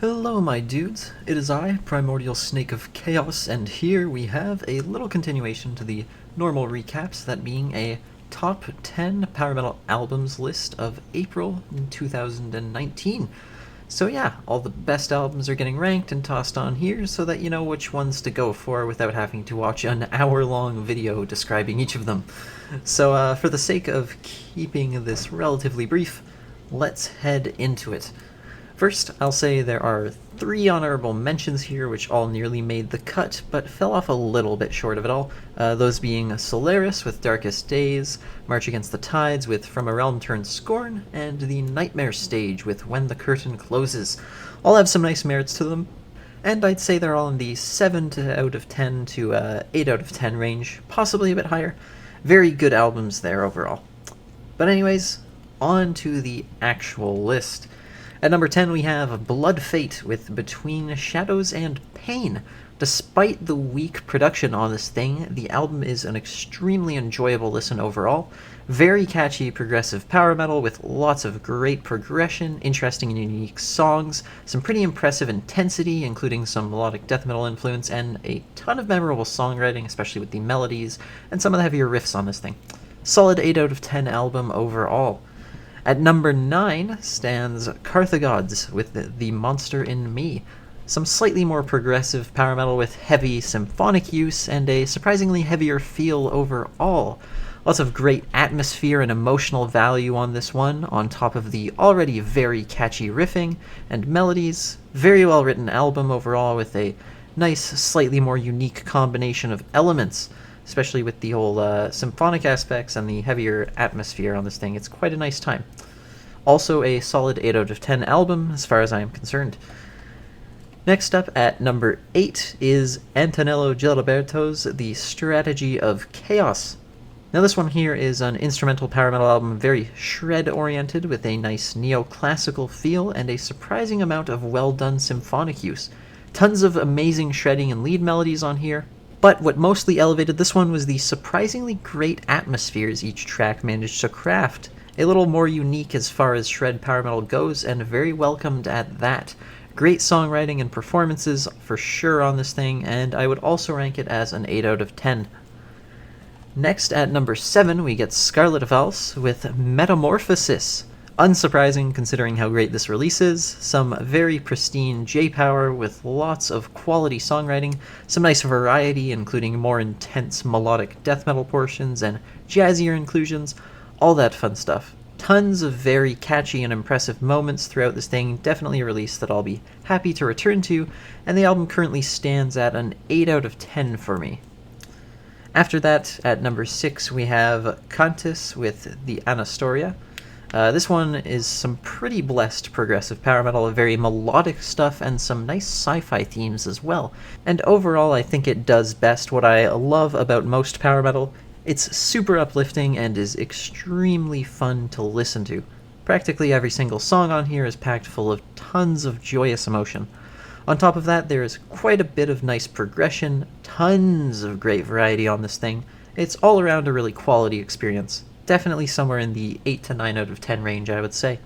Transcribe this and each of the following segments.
Hello my dudes, it is I, Primordial Snake of Chaos, and here we have a little continuation to the normal recaps, that being a top 10 power metal albums list of April 2019. So yeah, all the best albums are getting ranked and tossed on here so that you know which ones to go for without having to watch an hour-long video describing each of them. So for the sake of keeping this relatively brief, let's head into it. First, I'll say there are 3 honorable mentions here which all nearly made the cut, but fell off a little bit short of it all, those being Solarus with Darkest Days, March Against the Tides with From a Realm Turned Scorn, and the Nightmare Stage with When the Curtain Closes. All have some nice merits to them, and I'd say they're all in the 7 out of 10 to 8 out of 10 range, possibly a bit higher. Very good albums there overall. But anyways, on to the actual list. At number 10 we have Bloodfate with Between Shadows and Pain. Despite the weak production on this thing, the album is an extremely enjoyable listen overall. Very catchy progressive power metal with lots of great progression, interesting and unique songs, some pretty impressive intensity, including some melodic death metal influence, and a ton of memorable songwriting, especially with the melodies, and some of the heavier riffs on this thing. Solid 8 out of 10 album overall. At number 9 stands Carthagods with The Monster in Me. Some slightly more progressive power metal with heavy symphonic use and a surprisingly heavier feel overall. Lots of great atmosphere and emotional value on this one, on top of the already very catchy riffing and melodies. Very well written album overall with a nice, slightly more unique combination of elements, especially with the whole symphonic aspects and the heavier atmosphere on this thing. It's quite a nice time. Also a solid 8 out of 10 album, as far as I am concerned. Next up at number 8 is Antonello Giliberto's The Strategy of Chaos. Now this one here is an instrumental power metal album, very shred-oriented, with a nice neoclassical feel and a surprising amount of well-done symphonic use. Tons of amazing shredding and lead melodies on here. But what mostly elevated this one was the surprisingly great atmospheres each track managed to craft. A little more unique as far as shred power metal goes, and very welcomed at that. Great songwriting and performances for sure on this thing, and I would also rank it as an 8 out of 10. Next at number 7 we get Scarlet of Else with Metamorphosis. Unsurprising considering how great this release is, some very pristine J-power with lots of quality songwriting, some nice variety including more intense melodic death metal portions and jazzier inclusions, all that fun stuff. Tons of very catchy and impressive moments throughout this thing, definitely a release that I'll be happy to return to, and the album currently stands at an 8 out of 10 for me. After that, at number 6 we have Cantus with the Anastoria. This one is some pretty blessed progressive power metal, very melodic stuff, and some nice sci-fi themes as well. And overall, I think it does best what I love about most power metal. It's super uplifting and is extremely fun to listen to. Practically every single song on here is packed full of tons of joyous emotion. On top of that, there is quite a bit of nice progression, tons of great variety on this thing. It's all around a really quality experience. Definitely somewhere in the 8 to 9 out of 10 range, I would say.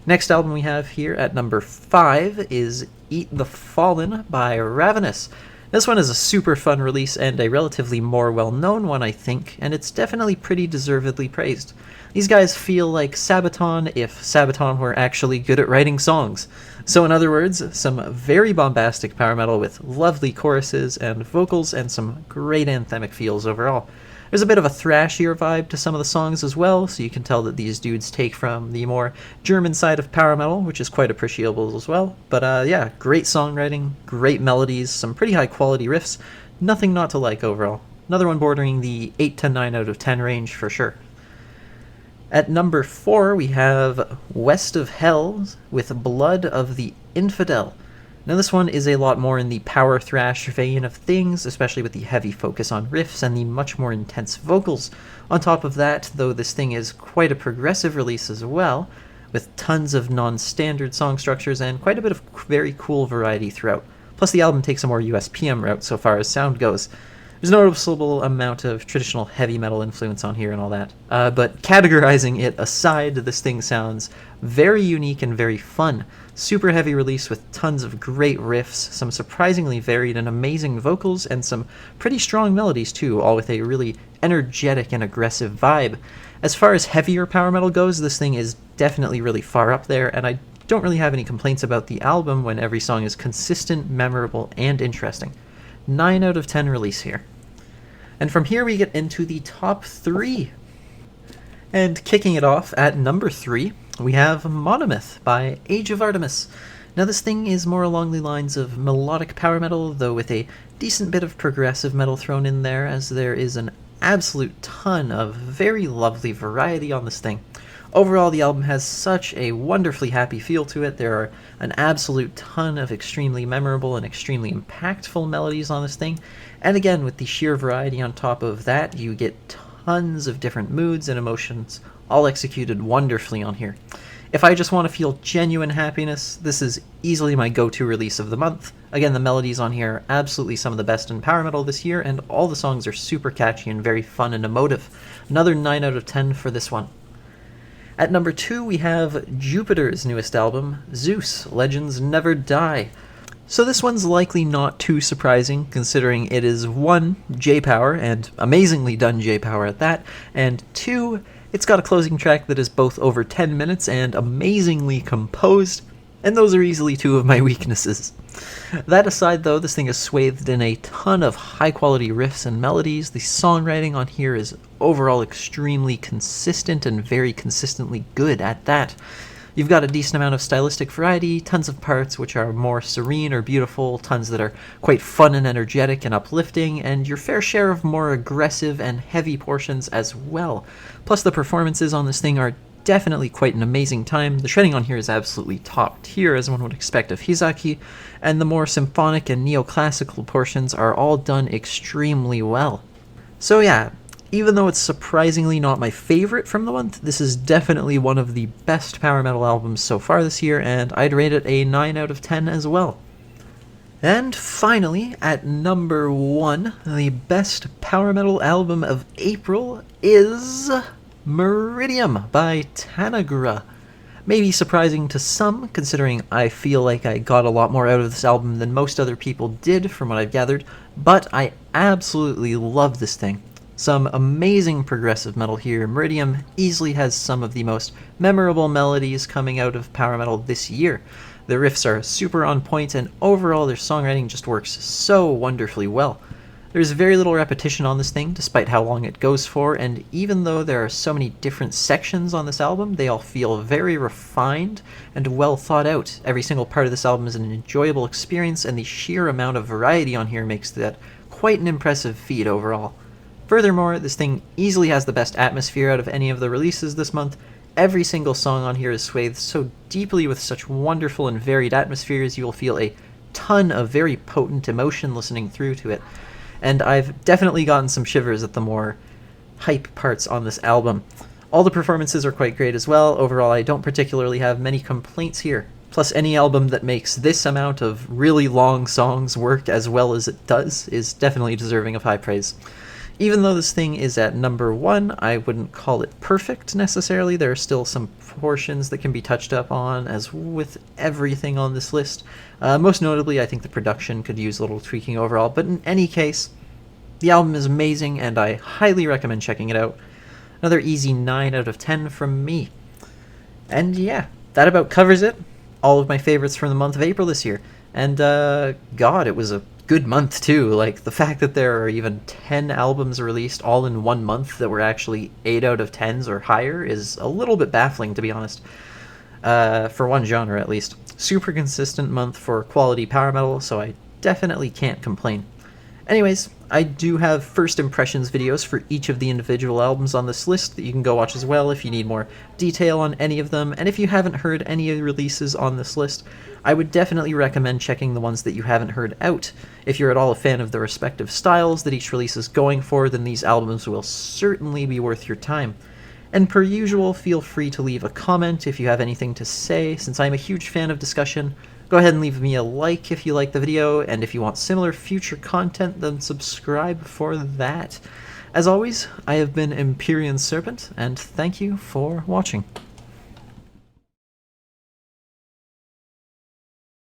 Next album we have here at number 5 is Eat the Fallen by Ravenous. This one is a super fun release and a relatively more well-known one, I think, and it's definitely pretty deservedly praised. These guys feel like Sabaton if Sabaton were actually good at writing songs. So in other words, some very bombastic power metal with lovely choruses and vocals and some great anthemic feels overall. There's a bit of a thrashier vibe to some of the songs as well, so you can tell that these dudes take from the more German side of power metal, which is quite appreciable as well. But yeah, great songwriting, great melodies, some pretty high quality riffs, nothing not to like overall. Another one bordering the 8 to 9 out of 10 range for sure. At number 4 we have West of Hell with Blood of the Infidel. Now this one is a lot more in the power thrash vein of things, especially with the heavy focus on riffs and the much more intense vocals. On top of that, though, this thing is quite a progressive release as well, with tons of non-standard song structures and quite a bit of very cool variety throughout. Plus the album takes a more USPM route so far as sound goes. There's a noticeable amount of traditional heavy metal influence on here and all that. But categorizing it aside, this thing sounds very unique and very fun. Super heavy release with tons of great riffs, some surprisingly varied and amazing vocals, and some pretty strong melodies too, all with a really energetic and aggressive vibe. As far as heavier power metal goes, this thing is definitely really far up there, and I don't really have any complaints about the album when every song is consistent, memorable, and interesting. 9 out of 10 release here. And from here we get into the top 3. And kicking it off at number 3, we have Monomyth by Age of Artemis. Now this thing is more along the lines of melodic power metal, though with a decent bit of progressive metal thrown in there, as there is an absolute ton of very lovely variety on this thing. Overall, the album has such a wonderfully happy feel to it. There are an absolute ton of extremely memorable and extremely impactful melodies on this thing. And again, with the sheer variety on top of that, you get tons of different moods and emotions, all executed wonderfully on here. If I just want to feel genuine happiness, this is easily my go-to release of the month. Again, the melodies on here are absolutely some of the best in power metal this year, and all the songs are super catchy and very fun and emotive. Another 9 out of 10 for this one. At number 2, we have Jupiter's newest album, Zeus, Legends Never Die. So this one's likely not too surprising, considering it is 1, J-Power, and amazingly done J-Power at that, and 2, it's got a closing track that is both over 10 minutes and amazingly composed, and those are easily 2 of my weaknesses. That aside though, this thing is swathed in a ton of high-quality riffs and melodies. The songwriting on here is overall extremely consistent and very consistently good at that. You've got a decent amount of stylistic variety, tons of parts which are more serene or beautiful, tons that are quite fun and energetic and uplifting, and your fair share of more aggressive and heavy portions as well. Plus the performances on this thing are definitely quite an amazing time. The shredding on here is absolutely top tier, as one would expect of Hizaki, and the more symphonic and neoclassical portions are all done extremely well. So yeah, even though it's surprisingly not my favorite from the month, this is definitely one of the best power metal albums so far this year, and I'd rate it a 9 out of 10 as well. And finally, at number 1, the best power metal album of April is Meridiem by Tanagra. Maybe surprising to some, considering I feel like I got a lot more out of this album than most other people did from what I've gathered, but I absolutely love this thing. Some amazing progressive metal here. Meridiem easily has some of the most memorable melodies coming out of power metal this year. The riffs are super on point, and overall their songwriting just works so wonderfully well. There's very little repetition on this thing, despite how long it goes for, and even though there are so many different sections on this album, they all feel very refined and well thought out. Every single part of this album is an enjoyable experience, and the sheer amount of variety on here makes that quite an impressive feat overall. Furthermore, this thing easily has the best atmosphere out of any of the releases this month. Every single song on here is swathed so deeply with such wonderful and varied atmospheres, you will feel a ton of very potent emotion listening through to it. And I've definitely gotten some shivers at the more hype parts on this album. All the performances are quite great as well. Overall, I don't particularly have many complaints here. Plus, any album that makes this amount of really long songs work as well as it does is definitely deserving of high praise. Even though this thing is at number 1, I wouldn't call it perfect necessarily. There are still some portions that can be touched up on, as with everything on this list. Most notably, I think the production could use a little tweaking overall, but in any case, the album is amazing, and I highly recommend checking it out. Another easy 9 out of 10 from me. And yeah, that about covers it. All of my favorites from the month of April this year. And God, it was a good month too. Like, the fact that there are even 10 albums released all in one month that were actually 8 out of 10s or higher is a little bit baffling, to be honest. For one genre at least. Super consistent month for quality power metal, so I definitely can't complain. Anyways, I do have first impressions videos for each of the individual albums on this list that you can go watch as well if you need more detail on any of them, and if you haven't heard any of the releases on this list, I would definitely recommend checking the ones that you haven't heard out. If you're at all a fan of the respective styles that each release is going for, then these albums will certainly be worth your time. And per usual, feel free to leave a comment if you have anything to say. Since I'm a huge fan of discussion, Go ahead and leave me a like if you like the video, and if you want similar future content, then subscribe for that. As always, I have been Empyrean Serpent, and thank you for watching.